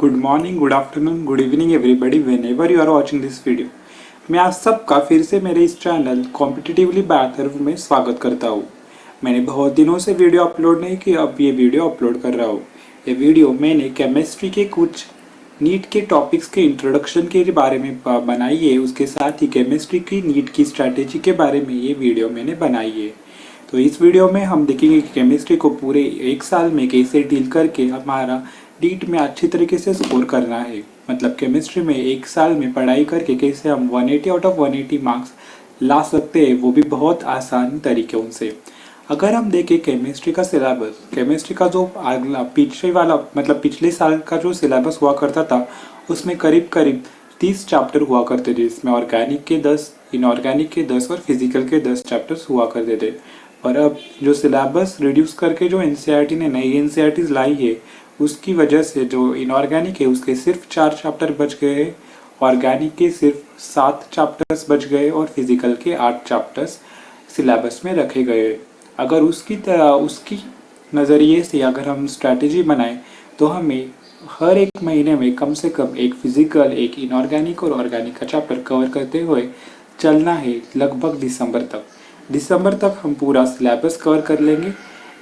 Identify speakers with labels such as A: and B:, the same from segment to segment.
A: Good morning, good afternoon, good evening everybody whenever you are watching this video. मैं आप सबका फिर से मेरे इस चैनल कॉम्पिटिटिवली बायथर्व में स्वागत करता हूँ। मैंने बहुत दिनों से वीडियो अपलोड नहीं की, अब ये वीडियो अपलोड कर रहा हूँ। ये वीडियो मैंने केमिस्ट्री के कुछ नीट के टॉपिक्स के इंट्रोडक्शन के बारे में बनाई है, उसके साथ ही केमिस्ट्री की नीट की स्ट्रैटेजी के बारे में ये वीडियो मैंने बनाई है। तो इस वीडियो में हम देखेंगे कि केमिस्ट्री को पूरे एक साल में कैसे डील करके हमारा नीट में अच्छी तरीके से स्कोर करना है। मतलब केमिस्ट्री में एक साल में पढ़ाई करके कैसे हम 180 आउट ऑफ 180 मार्क्स ला सकते हैं, वो भी बहुत आसान तरीकों से। अगर हम देखें केमिस्ट्री का सिलेबस, केमिस्ट्री का जो अगला पिछले साल का जो सिलेबस हुआ करता था, उसमें करीब करीब 30 चैप्टर हुआ करते थे, जिसमें ऑर्गेनिक के 10, इनऑर्गेनिक के 10 और फिजिकल के 10 चैप्टर्स हुआ करते थे। और अब जो सिलेबस रिड्यूस करके जो एनसीईआरटी ने नई एनसीईआरटीज लाई है, उसकी वजह से जो इनऑर्गेनिक है उसके सिर्फ 4 चैप्टर बच गए, ऑर्गेनिक के सिर्फ 7 चैप्टर्स बच गए और फिजिकल के 8 चैप्टर्स सिलेबस में रखे गए। अगर उसकी नज़रिए से अगर हम स्ट्रैटेजी बनाएं तो हमें हर एक महीने में कम से कम एक फिजिकल, एक इनऑर्गेनिक और ऑर्गेनिक का चैप्टर कवर करते हुए चलना है लगभग दिसंबर तक हम पूरा सिलेबस कवर कर लेंगे।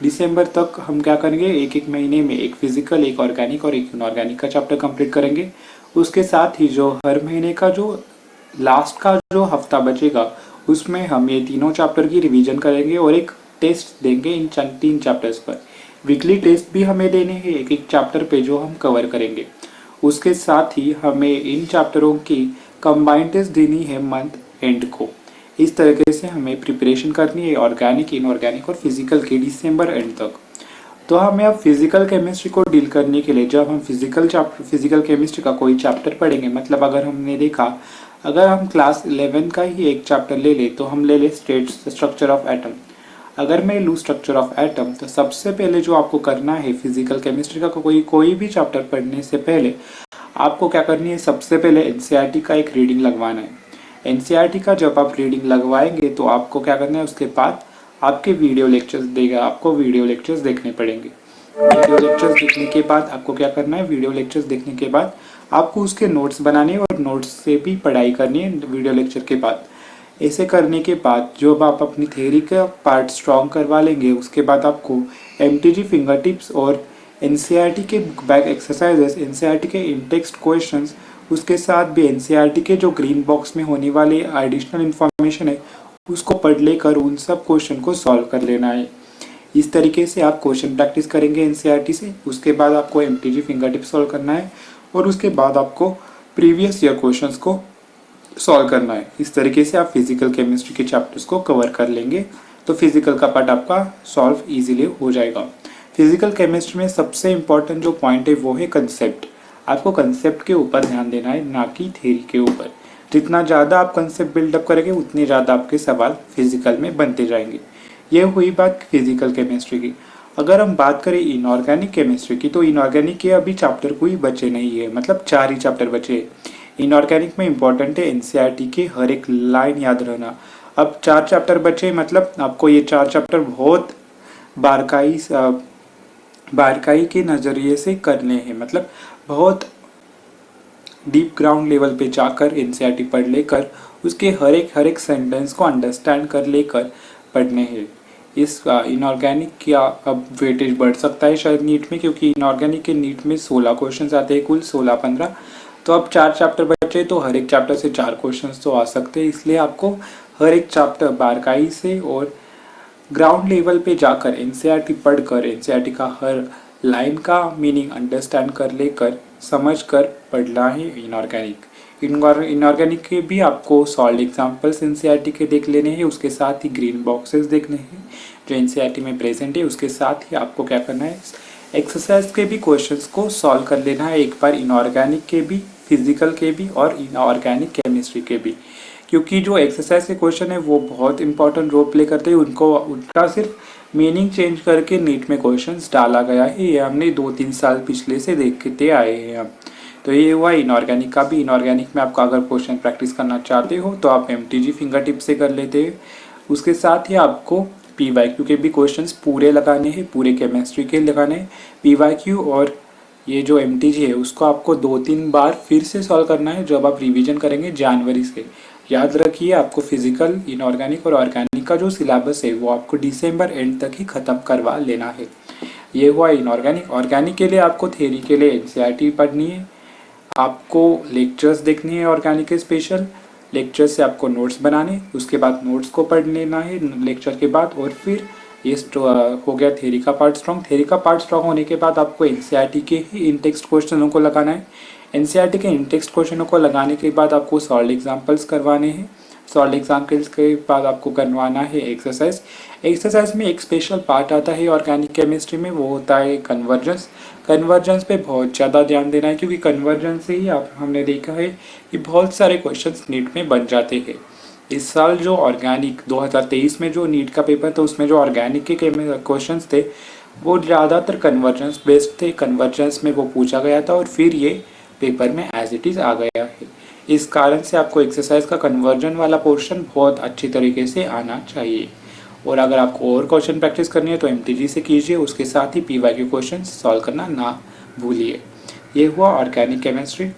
A: दिसंबर तक हम क्या करेंगे, एक एक महीने में एक फिजिकल, एक ऑर्गेनिक और एक इनऑर्गेनिक का चैप्टर कंप्लीट करेंगे। उसके साथ ही जो हर महीने का जो लास्ट का जो हफ्ता बचेगा, उसमें हम ये तीनों चैप्टर की रिवीजन करेंगे और एक टेस्ट देंगे इन 3 चैप्टर्स पर। वीकली टेस्ट भी हमें देने हैं एक एक चैप्टर पे, जो हम कवर करेंगे। उसके साथ ही हमें इन चैप्टरों की कंबाइंड टेस्ट देनी है मंथ एंड को। इस तरीके से हमें प्रिपरेशन करनी है ऑर्गेनिक, इनऑर्गेनिक और फिजिकल के दिसंबर एंड तक। तो हमें अब फिजिकल केमिस्ट्री को डील करने के लिए जब हम फिजिकल केमिस्ट्री का कोई चैप्टर पढ़ेंगे, मतलब अगर हमने देखा, अगर हम क्लास 11 का ही एक चैप्टर ले ले तो हम ले ले स्ट्रक्चर ऑफ एटम। अगर मैं लूँ स्ट्रक्चर ऑफ एटम, तो सबसे पहले जो आपको करना है फिजिकल केमिस्ट्री का कोई भी चैप्टर पढ़ने से पहले आपको क्या करनी है, सबसे पहले एनसीईआरटी का एक रीडिंग लगवाना है। एनसीईआरटी का जब आप रीडिंग लगवाएंगे तो आपको क्या करना है, उसके बाद आपको वीडियो लेक्चर्स देखने पड़ेंगे। वीडियो लेक्चर्स देखने के बाद आपको क्या करना है, वीडियो लेक्चर्स देखने के बाद आपको उसके नोट्स बनाने और नोट्स से भी पढ़ाई करनी है वीडियो लेक्चर के बाद। ऐसे करने के बाद जब आप अपनी थ्योरी का पार्ट स्ट्रॉन्ग करवा लेंगे, उसके बाद आपको एमटीजी फिंगर टिप्स और एनसीईआरटी के बुक बैक एक्सरसाइजेस, एनसीईआरटी के इन टेक्स्ट क्वेश्चंस, उसके साथ भी एनसीईआरटी के जो ग्रीन बॉक्स में होने वाले एडिशनल इन्फॉर्मेशन है, उसको पढ़ लेकर उन सब क्वेश्चन को सॉल्व कर लेना है। इस तरीके से आप क्वेश्चन प्रैक्टिस करेंगे एनसीईआरटी से। उसके बाद आपको एमटीजी फिंगर टिप्स सॉल्व करना है और उसके बाद आपको प्रीवियस ईयर क्वेश्चंस को सॉल्व करना है। इस तरीके से आप फिजिकल केमिस्ट्री के चैप्टर्स को कवर कर लेंगे तो फिजिकल का पार्ट आपका सॉल्व इजीली हो जाएगा। फिजिकल केमिस्ट्री में सबसे इम्पॉर्टेंट जो पॉइंट है वो है कंसेप्ट। आपको कंसेप्ट के ऊपर ध्यान देना है, ना कि थ्योरी के ऊपर। जितना ज़्यादा आप कंसेप्ट बिल्डअप करेंगे, उतने ज़्यादा आपके सवाल फिजिकल में बनते जाएंगे। ये हुई बात फिजिकल केमिस्ट्री की। अगर हम बात करें इनऑर्गेनिक केमिस्ट्री की, तो इनऑर्गेनिक के अभी चैप्टर कोई बचे नहीं है, मतलब 4 ही चैप्टर बचे हैं। इनऑर्गेनिक में इंपॉर्टेंट है एनसीईआरटी के हर एक लाइन याद रहना। अब 4 चैप्टर बचे, मतलब आपको ये 4 चैप्टर बहुत बारकाई के नज़रिए से करने हैं, मतलब बहुत डीप ग्राउंड लेवल पे जाकर एनसीईआरटी पढ़ लेकर उसके हर एक सेंटेंस को अंडरस्टैंड कर लेकर पढ़ने हैं। इस इनऑर्गेनिक का अब वेटेज बढ़ सकता है शायद नीट में, क्योंकि इनऑर्गेनिक के नीट में 16 क्वेश्चन आते हैं, कुल 16-15। तो अब 4 चैप्टर बचे तो हर एक चैप्टर से 4 क्वेश्चन तो आ सकते हैं। इसलिए आपको हर एक चैप्टर बारकाई से और ग्राउंड लेवल पे जाकर एनसीईआरटी पढ़कर एनसीईआरटी का हर लाइन का मीनिंग अंडरस्टैंड कर लेकर समझ कर पढ़ना है इनऑर्गेनिक। इनऑर्गेनिक के भी आपको सॉल्व एग्जाम्पल्स एनसीईआरटी के देख लेने हैं, उसके साथ ही ग्रीन बॉक्सेस देखने हैं जो एनसीईआरटी में प्रेजेंट है। उसके साथ ही आपको क्या करना है, एक्सरसाइज के भी क्वेश्चंस को सॉल्व कर लेना है एक बार, इनऑर्गेनिक के भी, फिजिकल के भी और इनऑर्गेनिक केमिस्ट्री के भी। क्योंकि जो एक्सरसाइज के क्वेश्चन है वो बहुत इंपॉर्टेंट रोल प्ले करते हैं। उनका सिर्फ मीनिंग चेंज करके नीट में क्वेश्चंस डाला गया है। ये हमने 2-3 साल पिछले से देखते आए हैं हम। तो ये हुआ इनऑर्गेनिक का भी। इनऑर्गेनिक में आपका अगर क्वेश्चन प्रैक्टिस करना चाहते हो तो आप एमटीजी फिंगर टिप से कर लेते हैं। उसके साथ ही आपको पीवाईक्यू के भी क्वेश्चंस पूरे लगाने हैं, पूरे केमिस्ट्री के लगाने हैं। पीवाईक्यू और ये जो MTG है उसको आपको 2-3 बार फिर से सॉल्व करना है जब आप रिवीजन करेंगे जनवरी से। याद रखिए आपको फिजिकल, इनऑर्गेनिक और ऑर्गेनिक का जो सिलेबस है वो आपको दिसंबर एंड तक ही ख़त्म करवा लेना है। ये हुआ इनऑर्गेनिक। ऑर्गेनिक के लिए आपको थ्योरी के लिए NCERT पढ़नी है, आपको लेक्चर्स देखनी है ऑर्गेनिक के स्पेशल। लेक्चर से आपको नोट्स बनाने, उसके बाद नोट्स को पढ़ लेना है लेक्चर के बाद, और फिर ये हो गया थ्योरी का पार्ट स्ट्रॉन्ग। थ्योरी का पार्ट स्ट्रॉन्ग होने के बाद आपको NCERT के ही इन टेक्स्ट क्वेश्चनों को लगाना है। NCERT के इन टेक्स्ट क्वेश्चनों को लगाने के बाद आपको सॉल्व एग्जाम्पल्स करवाने हैं। सॉल्व एग्जाम्पल्स के बाद आपको करवाना है एक्सरसाइज। एक्सरसाइज में एक स्पेशल पार्ट आता है ऑर्गेनिक केमिस्ट्री में, वो होता है कन्वर्जेंस। कन्वर्जेंस पे बहुत ज़्यादा ध्यान देना है, क्योंकि कन्वर्जेंस से ही आप हमने देखा है कि बहुत सारे क्वेश्चंस नीट में बन जाते हैं। इस साल जो ऑर्गेनिक 2023 में जो नीट का पेपर था उसमें जो ऑर्गेनिक के क्वेश्चंस थे वो ज़्यादातर कन्वर्जेंस बेस्ड थे। कन्वर्जेंस में वो पूछा गया था और फिर ये पेपर में एज इट इज़ आ गया है। इस कारण से आपको एक्सरसाइज का कन्वर्जन वाला पोर्शन बहुत अच्छी तरीके से आना चाहिए। और अगर आपको और क्वेश्चन प्रैक्टिस करनी है तो MTG से कीजिए, उसके साथ ही PYQ क्वेश्चन सॉल्व करना ना भूलिए। ये हुआ ऑर्गेनिक केमिस्ट्री।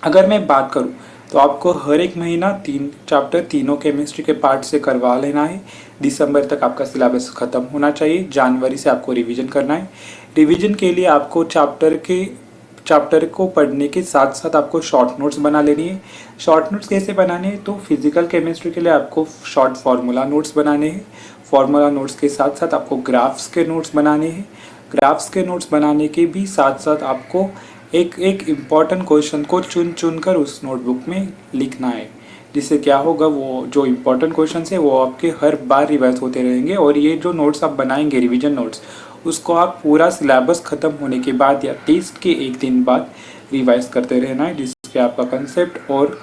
A: अगर मैं बात करूँ तो आपको हर एक महीना 3 चैप्टर तीनों केमिस्ट्री के पार्ट से करवा लेना है। दिसंबर तक आपका सिलेबस ख़त्म होना चाहिए। जनवरी से आपको रिवीजन करना है। रिवीजन के लिए आपको चैप्टर को पढ़ने के साथ साथ आपको शॉर्ट नोट्स बना लेनी है। शॉर्ट नोट्स कैसे बनाने हैं, तो फिजिकल केमिस्ट्री के लिए आपको शॉर्ट फार्मूला नोट्स बनाने हैं। फार्मूला नोट्स के साथ साथ आपको ग्राफ्स के नोट्स बनाने हैं। ग्राफ्स के नोट्स बनाने के भी साथ साथ आपको एक एक इम्पॉर्टेंट क्वेश्चन को चुन चुन कर उस नोटबुक में लिखना है। जिससे क्या होगा, वो जो इम्पोर्टेंट क्वेश्चन है वो आपके हर बार रिवाइज होते रहेंगे, और ये जो नोट्स आप बनाएंगे रिवीजन नोट्स, उसको आप पूरा सिलेबस ख़त्म होने के बाद या टेस्ट के एक दिन बाद रिवाइज करते रहना है, जिससे आपका कंसेप्ट और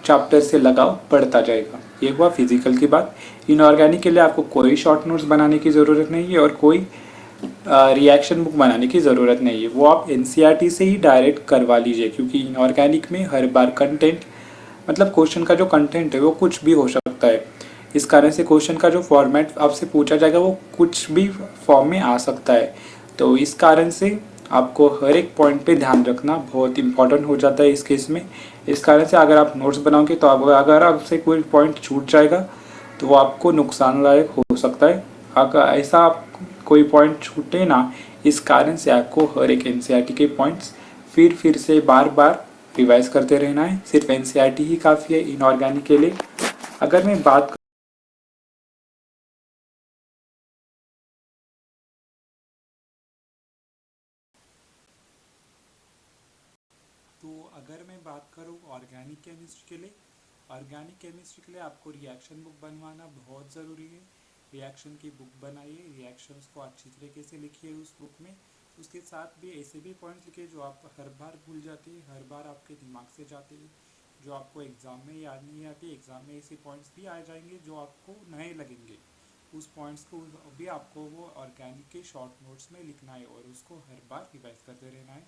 A: चैप्टर से लगाव बढ़ता जाएगा। ये हुआ फिजिकल की बात। इनऑर्गेनिक के लिए आपको कोई शॉर्ट नोट्स बनाने की ज़रूरत नहीं है और कोई रिएक्शन बुक बनाने की ज़रूरत नहीं है। वो आप NCERT से ही डायरेक्ट करवा लीजिए, क्योंकि इनऑर्गेनिक में हर बार कंटेंट, मतलब क्वेश्चन का जो कंटेंट है वो कुछ भी हो सकता है। इस कारण से क्वेश्चन का जो फॉर्मेट आपसे पूछा जाएगा वो कुछ भी फॉर्म में आ सकता है। तो इस कारण से आपको हर एक पॉइंट पे ध्यान रखना बहुत इंपॉर्टेंट हो जाता है इस केस में। इस कारण से अगर आप नोट्स बनाओगे तो अगर आपसे कोई पॉइंट छूट जाएगा तो वो आपको नुकसानदायक हो सकता है। अगर ऐसा आप कोई पॉइंट छूटे ना, इस कारण से आपको हर एक NCERT के पॉइंट्स फिर से बार बार रिवाइज करते रहना है। सिर्फ NCERT ही काफ़ी है इनऑर्गेनिक के लिए। अगर मैं बात तो अगर मैं बात करूँ ऑर्गेनिक केमिस्ट्री के लिए, ऑर्गेनिक केमिस्ट्री के लिए आपको रिएक्शन बुक बनवाना बहुत ज़रूरी है। रिएक्शन की बुक बनाइए, रिएक्शंस को अच्छी तरीके से लिखिए उस बुक में। उसके साथ भी ऐसे भी पॉइंट्स लिखिए जो आप हर बार भूल जाते हैं, हर बार आपके दिमाग से जाते हैं, जो आपको एग्ज़ाम में याद नहीं आती। एग्ज़ाम में ऐसे पॉइंट्स भी आ जाएंगे जो आपको नए लगेंगे। उस पॉइंट्स को भी आपको वो ऑर्गेनिक के शॉर्ट नोट्स में लिखना है और उसको हर बार रिवाइज करते रहना है।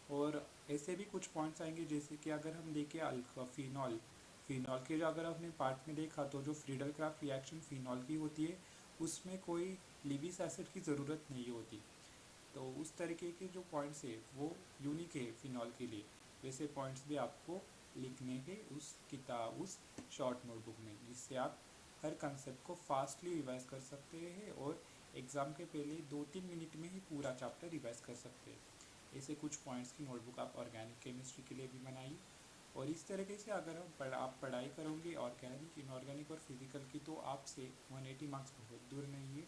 A: और ऐसे भी कुछ पॉइंट्स आएंगे, जैसे कि अगर हम देखें अल्फा फिनॉल, फिनॉल के जो अगर आपने पार्ट में देखा तो जो फ्रीडल क्राफ्ट रिएक्शन फिनॉल की होती है उसमें कोई लिविस एसिड की ज़रूरत नहीं होती। तो उस तरीके के जो पॉइंट्स है वो यूनिक है फिनॉल के लिए। वैसे पॉइंट्स भी आपको लिखने हैं उस शॉर्ट नोटबुक में, जिससे आप हर कंसेप्ट को फास्टली रिवाइज कर सकते हैं और एग्ज़ाम के पहले 2-3 मिनट में ही पूरा चैप्टर रिवाइज कर सकते हैं। ऐसे कुछ पॉइंट्स की नोटबुक आप ऑर्गेनिक केमिस्ट्री के लिए भी बनाइए। और इस तरीके से अगर आप पढ़ाई करोगे ऑर्गेनिक, इनऑर्गेनिक और फिजिकल की, तो आपसे 180 मार्क्स बहुत दूर नहीं है।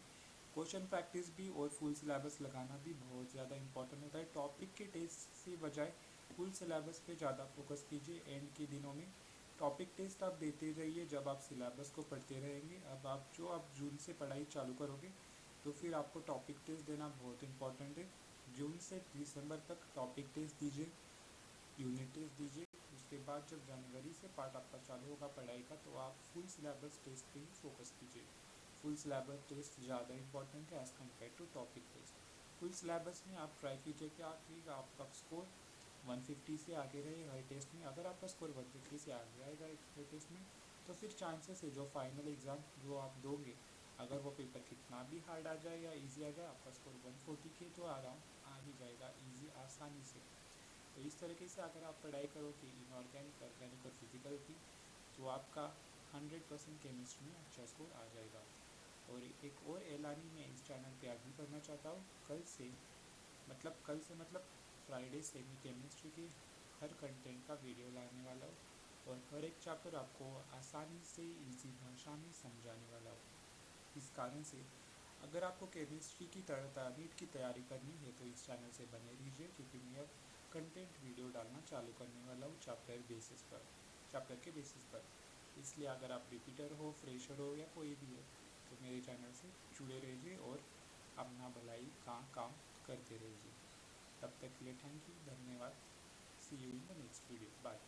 A: क्वेश्चन प्रैक्टिस भी और फुल सिलेबस लगाना भी बहुत ज़्यादा इंपॉर्टेंट होता है। टॉपिक के टेस्ट से बजाय फुल सिलेबस पे ज़्यादा फोकस कीजिए एंड के दिनों में। टॉपिक टेस्ट आप देते रहिए जब आप सिलेबस को पढ़ते रहेंगे। अब आप जून से पढ़ाई चालू करोगे तो फिर आपको टॉपिक टेस्ट देना बहुत इंपॉर्टेंट है। जून से दिसंबर तक टॉपिक टेस्ट दीजिए, यूनिट टेस्ट दीजिए। उसके बाद जब जनवरी से पार्ट आपका चालू होगा पढ़ाई का, तो आप फुल सिलेबस टेस्ट पे ही फोकस कीजिए। फुल सिलेबस टेस्ट ज़्यादा इंपॉर्टेंट है as compare to topic test. Full syllabus में आप ट्राई कीजिए कि आपका स्कोर 150 से आगे रहे हर टेस्ट में। अगर आपका स्कोर 150 से आगे आएगा हर टेस्ट में, तो फिर चांसेस है जो फाइनल एग्ज़ाम जो आप दोगे अगर वो पेपर कितना भी हार्ड आ जाए या इजी आ जाए, आपका स्कोर 140 के तो आ ही जाएगा इजी आसानी से। तो इस तरीके से अगर आप पढ़ाई करोगे इनऑर्गेनिक, ऑर्गेनिक और फिजिकल की, तो आपका 100% केमिस्ट्री में अच्छा स्कोर आ जाएगा। और एक और ऐलानी मैं इस चैनल पे आगे करना चाहता हूँ, कल से मतलब फ्राइडे से मैं केमिस्ट्री के हर कंटेंट का वीडियो लाने वाला हूँ और हर एक चैप्टर आपको आसानी से इजी भाषा में समझाने वाला हूँ। इस कारण से अगर आपको केमिस्ट्री की नीट की तैयारी करनी है तो इस चैनल से बने रहिए, क्योंकि मैं अब कंटेंट वीडियो डालना चालू करने वाला हूँ चैप्टर के बेसिस पर। इसलिए अगर आप रिपीटर हो, फ्रेशर हो या कोई भी हो, तो मेरे चैनल से जुड़े रहिए और अपना भलाई का काम करते रहिए। तब तक के लिए थैंक यू, धन्यवाद। See you in the next video, bye.